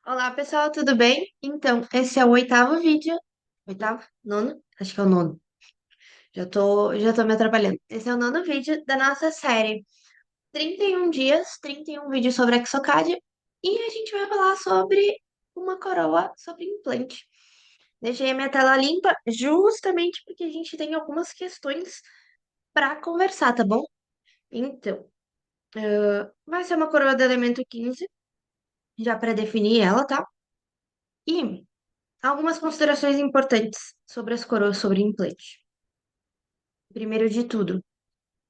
Olá, pessoal, tudo bem? Então, esse é o oitavo vídeo. Oitavo? Nono? Acho que é o nono. Já tô me atrapalhando. Esse é o nono vídeo da nossa série 31 dias, 31 vídeos sobre Exocad. E a gente vai falar sobre uma coroa, sobre implante. Deixei a minha tela limpa justamente porque a gente tem algumas questões para conversar, tá bom? Então, vai ser uma coroa do elemento 15, já para definir ela, tá? E algumas considerações importantes sobre as coroas sobre implante. Primeiro de tudo,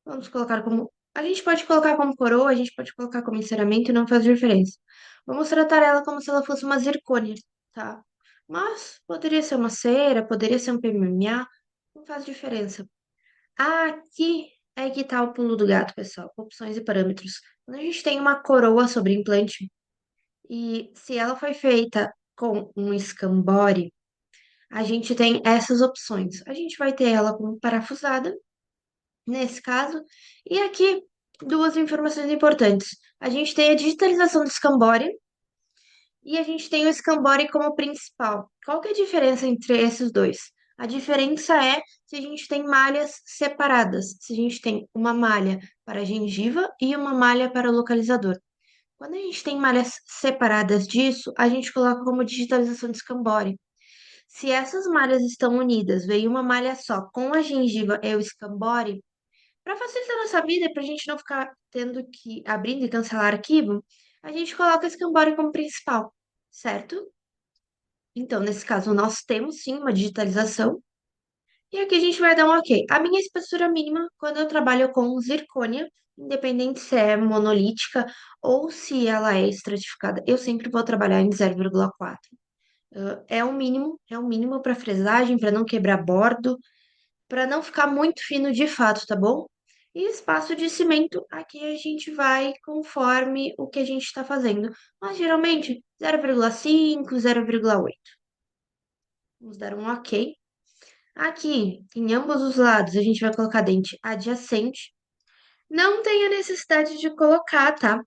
vamos colocar como. A gente pode colocar como coroa, a gente pode colocar como enceramento, não faz diferença. Vamos tratar ela como se ela fosse uma zircônia, tá? Mas poderia ser uma cera, poderia ser um PMMA, não faz diferença. Aqui é que tá o pulo do gato, pessoal. Opções e parâmetros. Quando a gente tem uma coroa sobre implante, e se ela foi feita com um escambore, a gente tem essas opções. A gente vai ter ela como parafusada, nesse caso, e aqui duas informações importantes. A gente tem a digitalização do escambore e a gente tem o escambore como principal. Qual que é a diferença entre esses dois? A diferença é se a gente tem malhas separadas, se a gente tem uma malha para a gengiva e uma malha para o localizador. Quando a gente tem malhas separadas disso, a gente coloca como digitalização de escambore. Se essas malhas estão unidas, veio uma malha só com a gengiva e o escambore, para facilitar nossa vida e para a gente não ficar tendo que abrindo e cancelar arquivo, a gente coloca o escambore como principal, certo? Então, nesse caso, nós temos sim uma digitalização. E aqui a gente vai dar um ok. A minha espessura mínima, quando eu trabalho com zircônia, independente se é monolítica ou se ela é estratificada, eu sempre vou trabalhar em 0,4. É o mínimo para fresagem, para não quebrar bordo, para não ficar muito fino de fato, tá bom? E espaço de cimento, aqui a gente vai conforme o que a gente está fazendo. Mas geralmente 0,5, 0,8. Vamos dar um ok. Aqui, em ambos os lados, a gente vai colocar dente adjacente. Não tem a necessidade de colocar, tá?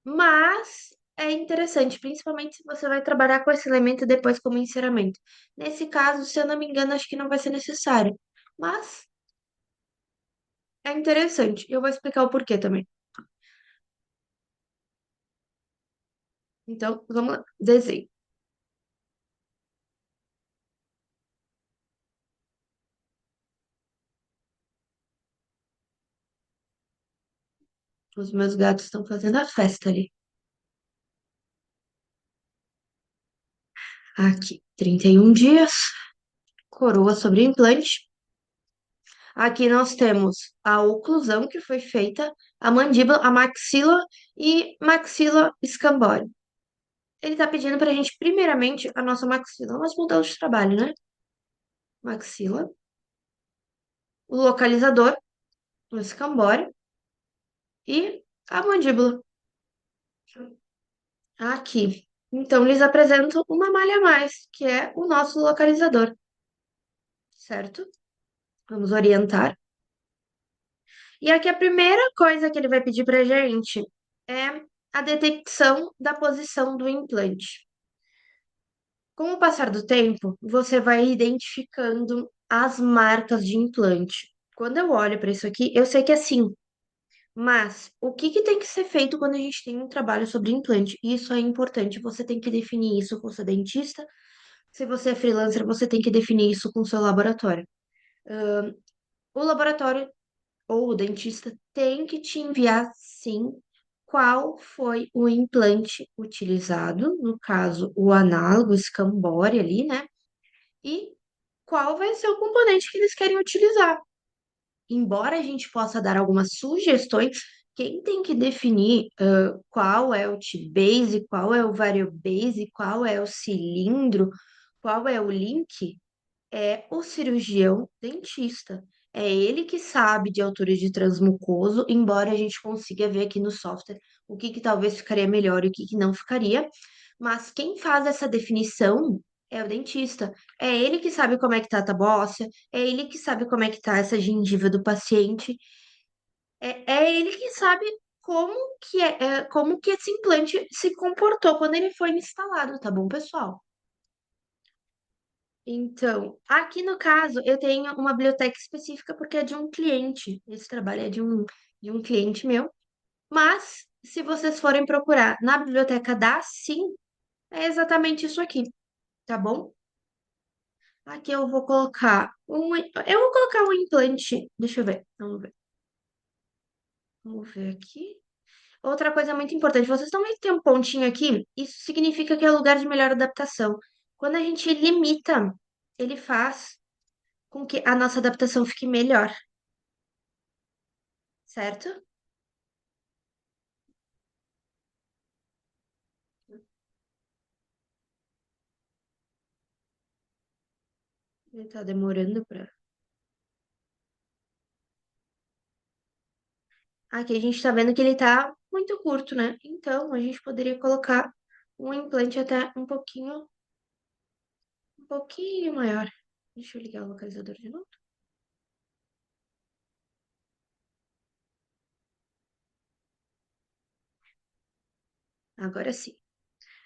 Mas é interessante, principalmente se você vai trabalhar com esse elemento depois como enceramento. Nesse caso, se eu não me engano, acho que não vai ser necessário. Mas é interessante. Eu vou explicar o porquê também. Então, vamos lá. Desenho. Os meus gatos estão fazendo a festa ali. Aqui, 31 dias. Coroa sobre implante. Aqui nós temos a oclusão que foi feita, a mandíbula, a maxila e maxila escambore. Ele está pedindo para a gente, primeiramente, a nossa maxila, nosso modelo de trabalho, né? Maxila, o localizador, o escambore e a mandíbula. Aqui. Então, eles apresentam uma malha a mais, que é o nosso localizador, certo? Vamos orientar. E aqui a primeira coisa que ele vai pedir para a gente é a detecção da posição do implante. Com o passar do tempo, você vai identificando as marcas de implante. Quando eu olho para isso aqui, eu sei que é assim, mas o que que tem que ser feito quando a gente tem um trabalho sobre implante? Isso é importante, você tem que definir isso com o seu dentista. Se você é freelancer, você tem que definir isso com o seu laboratório. O laboratório ou o dentista tem que te enviar, sim, qual foi o implante utilizado, no caso, o análogo, o Scambore ali, né? E qual vai ser o componente que eles querem utilizar. Embora a gente possa dar algumas sugestões, quem tem que definir qual é o T-base, qual é o variobase, qual é o cilindro, qual é o link, é o cirurgião dentista. É ele que sabe de altura de transmucoso, embora a gente consiga ver aqui no software o que talvez ficaria melhor e o que que não ficaria. Mas quem faz essa definição é o dentista. É ele que sabe como é que tá a tábua óssea, é ele que sabe como é que tá essa gengiva do paciente, é ele que sabe como como que esse implante se comportou quando ele foi instalado, tá bom, pessoal? Então, aqui no caso, eu tenho uma biblioteca específica porque é de um cliente. Esse trabalho é de um cliente meu. Mas, se vocês forem procurar na biblioteca da Sim, é exatamente isso aqui, tá bom? Aqui eu vou colocar eu vou colocar um implante. Deixa eu ver. Vamos ver. Vamos ver aqui. Outra coisa muito importante, vocês estão vendo que tem um pontinho aqui? Isso significa que é lugar de melhor adaptação. Quando a gente limita, ele faz com que a nossa adaptação fique melhor, certo? Ele tá demorando pra. Aqui a gente tá vendo que ele tá muito curto, né? Então a gente poderia colocar um implante até um pouquinho maior. Deixa eu ligar o localizador de novo. Agora sim.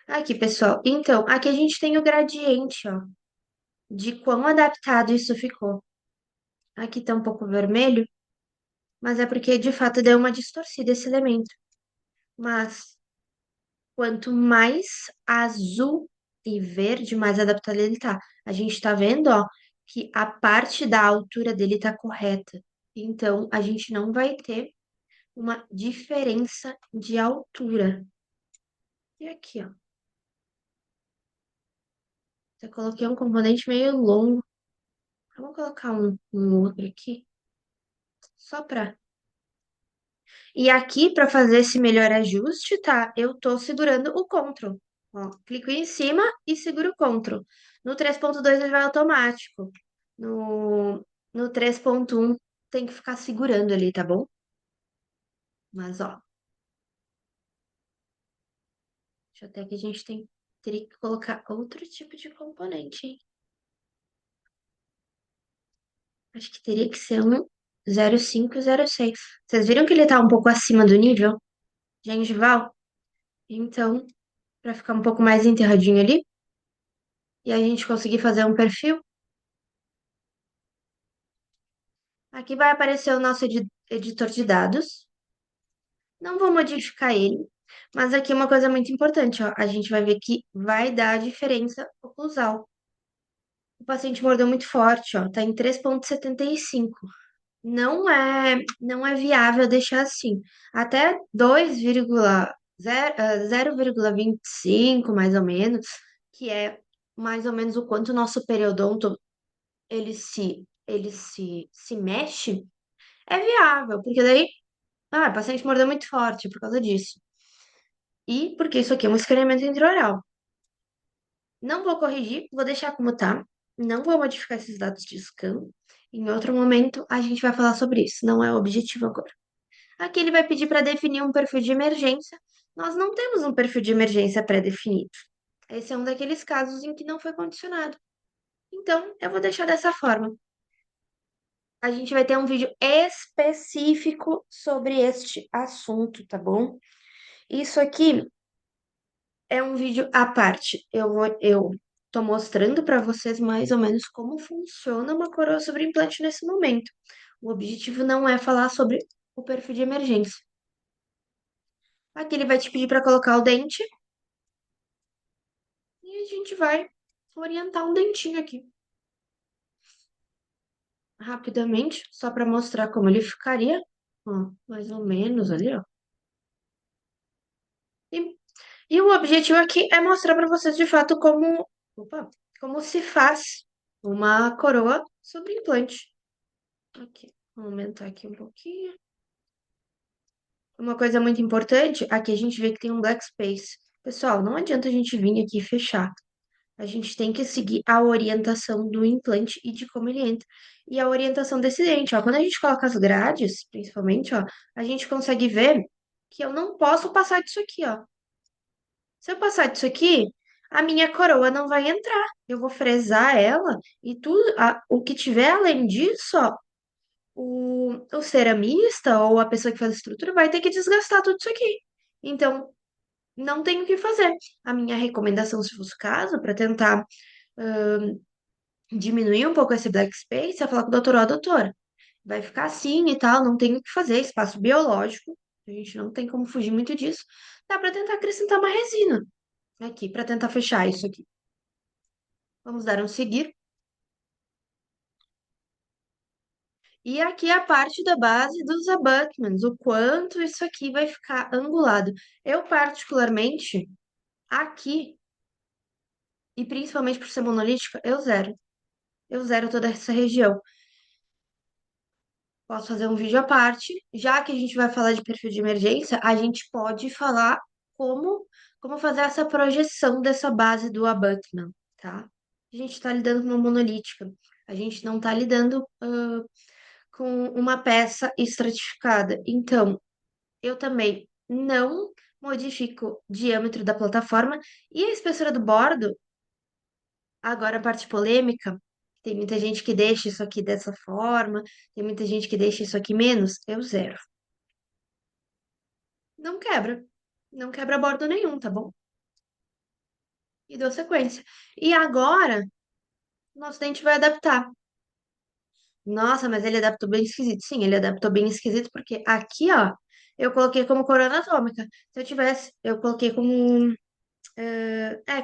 Aqui, pessoal. Então, aqui a gente tem o gradiente, ó, de quão adaptado isso ficou. Aqui tá um pouco vermelho, mas é porque de fato deu uma distorcida esse elemento. Mas quanto mais azul e verde, mais adaptado ele tá. A gente tá vendo, ó, que a parte da altura dele tá correta. Então, a gente não vai ter uma diferença de altura. E aqui, ó, eu coloquei um componente meio longo. Vamos colocar um outro aqui, só pra. E aqui, para fazer esse melhor ajuste, tá? Eu tô segurando o Ctrl. Ó, clico em cima e seguro o Ctrl. No 3.2 ele vai automático. No 3.1 tem que ficar segurando ali, tá bom? Mas, ó, deixa até que a gente teria que colocar outro tipo de componente, hein? Acho que teria que ser um 0506. Vocês viram que ele tá um pouco acima do nível gengival? Então, para ficar um pouco mais enterradinho ali, e a gente conseguir fazer um perfil, aqui vai aparecer o nosso editor de dados. Não vou modificar ele, mas aqui uma coisa muito importante, ó. A gente vai ver que vai dar diferença oclusal. O paciente mordeu muito forte, ó. Tá em 3,75. Não é viável deixar assim. Até 0,25, mais ou menos, que é mais ou menos o quanto o nosso periodonto se mexe, é viável, porque daí, o paciente mordeu muito forte por causa disso. E porque isso aqui é um escaneamento intraoral. Não vou corrigir, vou deixar como tá. Não vou modificar esses dados de scan. Em outro momento, a gente vai falar sobre isso. Não é o objetivo agora. Aqui ele vai pedir para definir um perfil de emergência. Nós não temos um perfil de emergência pré-definido. Esse é um daqueles casos em que não foi condicionado. Então, eu vou deixar dessa forma. A gente vai ter um vídeo específico sobre este assunto, tá bom? Isso aqui é um vídeo à parte. Eu tô mostrando para vocês mais ou menos como funciona uma coroa sobre implante nesse momento. O objetivo não é falar sobre o perfil de emergência. Aqui ele vai te pedir para colocar o dente e a gente vai orientar um dentinho aqui rapidamente, só para mostrar como ele ficaria. Ó, mais ou menos ali, ó. E, e o objetivo aqui é mostrar para vocês de fato como se faz uma coroa sobre implante. Aqui, vou aumentar aqui um pouquinho. Uma coisa muito importante, aqui a gente vê que tem um black space. Pessoal, não adianta a gente vir aqui e fechar. A gente tem que seguir a orientação do implante e de como ele entra. E a orientação desse dente, ó. Quando a gente coloca as grades, principalmente, ó, a gente consegue ver que eu não posso passar disso aqui, ó. Se eu passar disso aqui, a minha coroa não vai entrar. Eu vou fresar ela e tudo, o que tiver além disso, ó, o ceramista ou a pessoa que faz a estrutura vai ter que desgastar tudo isso aqui. Então, não tem o que fazer. A minha recomendação, se fosse o caso, para tentar diminuir um pouco esse black space, é falar com o doutor, ó, doutor, vai ficar assim e tal, não tem o que fazer, espaço biológico, a gente não tem como fugir muito disso. Dá para tentar acrescentar uma resina aqui, para tentar fechar isso aqui. Vamos dar um seguir. E aqui a parte da base dos abutments, o quanto isso aqui vai ficar angulado. Eu, particularmente, aqui, e principalmente por ser monolítica, eu zero. Eu zero toda essa região. Posso fazer um vídeo à parte. Já que a gente vai falar de perfil de emergência, a gente pode falar como fazer essa projeção dessa base do abutment, tá? A gente está lidando com uma monolítica. A gente não está lidando com uma peça estratificada. Então, eu também não modifico o diâmetro da plataforma e a espessura do bordo. Agora, a parte polêmica, tem muita gente que deixa isso aqui dessa forma, tem muita gente que deixa isso aqui menos, eu zero. Não quebra. Não quebra bordo nenhum, tá bom? E dou sequência. E agora, nosso dente vai adaptar. Nossa, mas ele adaptou bem esquisito. Sim, ele adaptou bem esquisito, porque aqui, ó, eu coloquei como coroa anatômica. Se eu tivesse, eu coloquei como.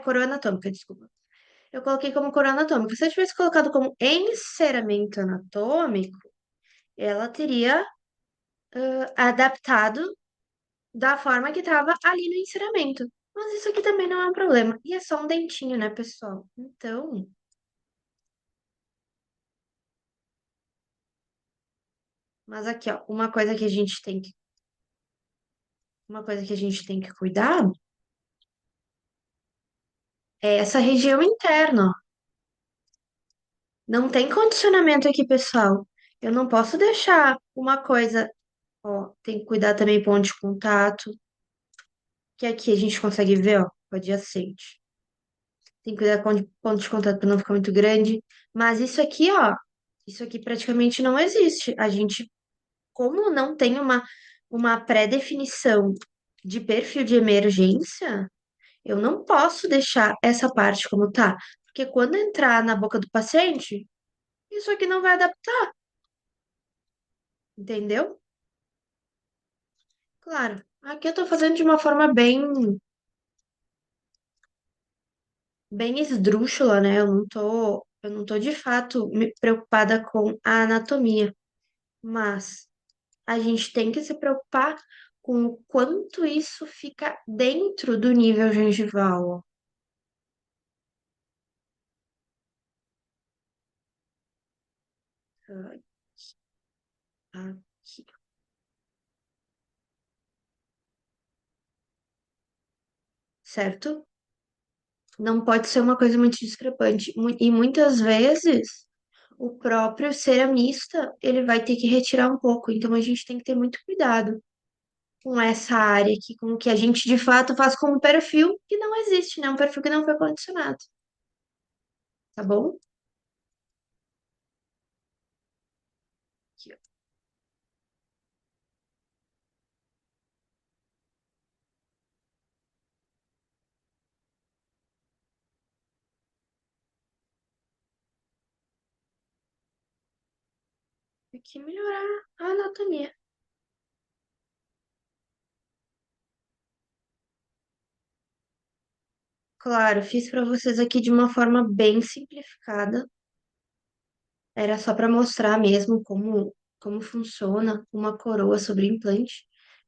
Coroa anatômica, desculpa. Eu coloquei como coroa anatômica. Se eu tivesse colocado como enceramento anatômico, ela teria adaptado da forma que estava ali no enceramento. Mas isso aqui também não é um problema. E é só um dentinho, né, pessoal? Então, mas aqui, ó, uma coisa que a gente tem que cuidar é essa região interna, ó. Não tem condicionamento aqui, pessoal. Eu não posso deixar uma coisa, ó, tem que cuidar também ponto de contato, que aqui a gente consegue ver, ó, o adjacente. Tem que cuidar com o ponto de contato para não ficar muito grande. Mas isso aqui, ó, isso aqui praticamente não existe. A gente, como não tem uma pré-definição de perfil de emergência, eu não posso deixar essa parte como tá. Porque quando entrar na boca do paciente, isso aqui não vai adaptar, entendeu? Claro, aqui eu tô fazendo de uma forma bem esdrúxula, né? Eu não tô de fato me preocupada com a anatomia, mas a gente tem que se preocupar com o quanto isso fica dentro do nível gengival, ó. Aqui, certo? Não pode ser uma coisa muito discrepante. E muitas vezes o próprio ceramista ele vai ter que retirar um pouco. Então a gente tem que ter muito cuidado com essa área aqui, com o que a gente de fato faz com um perfil que não existe, né? Um perfil que não foi condicionado, tá bom? Aqui, ó. Tem que melhorar a anatomia. Claro, fiz para vocês aqui de uma forma bem simplificada. Era só para mostrar mesmo como funciona uma coroa sobre implante.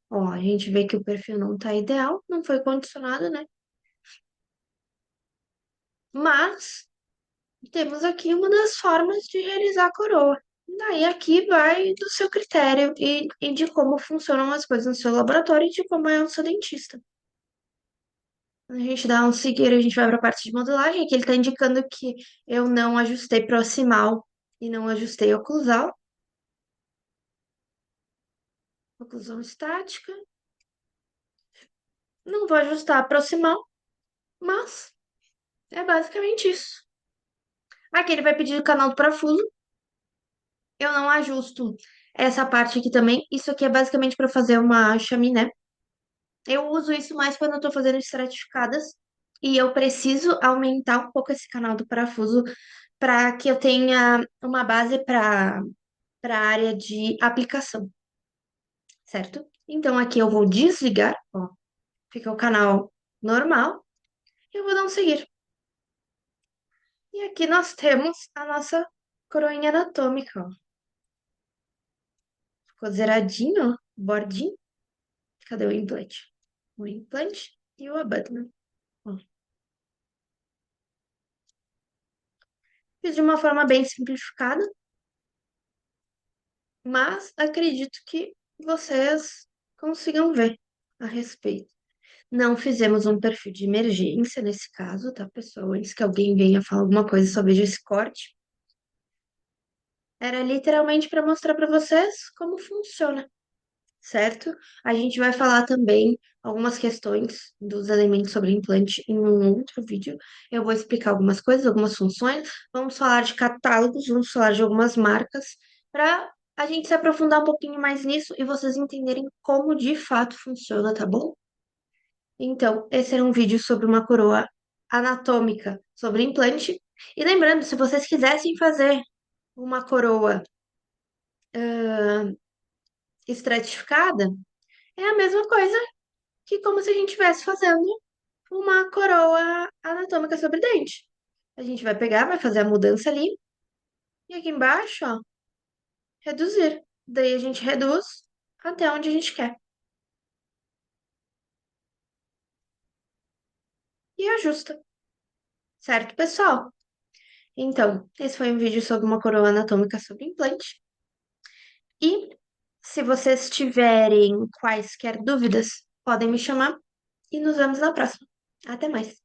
Ó, a gente vê que o perfil não tá ideal, não foi condicionado, né? Mas temos aqui uma das formas de realizar a coroa. Daí aqui vai do seu critério e de como funcionam as coisas no seu laboratório e de como é o seu dentista. A gente dá um seguir, a gente vai para a parte de modelagem. Aqui ele está indicando que eu não ajustei proximal e não ajustei oclusal. Oclusão estática. Não vou ajustar proximal, mas é basicamente isso. Aqui ele vai pedir o canal do parafuso. Eu não ajusto. Essa parte aqui também, isso aqui é basicamente para fazer uma chaminé. Eu uso isso mais quando eu tô fazendo estratificadas e eu preciso aumentar um pouco esse canal do parafuso para que eu tenha uma base para a área de aplicação, certo? Então aqui eu vou desligar, ó, fica o canal normal e eu vou dar um seguir. E aqui nós temos a nossa coroinha anatômica, ó. Ficou zeradinho, ó, bordinho. Cadê o implante? O implante e o abutment. Ó. Fiz de uma forma bem simplificada, mas acredito que vocês consigam ver a respeito. Não fizemos um perfil de emergência nesse caso, tá, pessoal? Antes que alguém venha falar alguma coisa, só veja esse corte. Era literalmente para mostrar para vocês como funciona, certo? A gente vai falar também algumas questões dos elementos sobre implante em um outro vídeo. Eu vou explicar algumas coisas, algumas funções. Vamos falar de catálogos, vamos falar de algumas marcas, para a gente se aprofundar um pouquinho mais nisso e vocês entenderem como de fato funciona, tá bom? Então, esse era um vídeo sobre uma coroa anatômica sobre implante. E lembrando, se vocês quisessem fazer uma coroa estratificada, é a mesma coisa que como se a gente estivesse fazendo uma coroa anatômica sobre dente. A gente vai pegar, vai fazer a mudança ali, e aqui embaixo, ó, reduzir. Daí a gente reduz até onde a gente quer. E ajusta, certo, pessoal? Então, esse foi um vídeo sobre uma coroa anatômica sobre implante. E se vocês tiverem quaisquer dúvidas, podem me chamar e nos vemos na próxima. Até mais.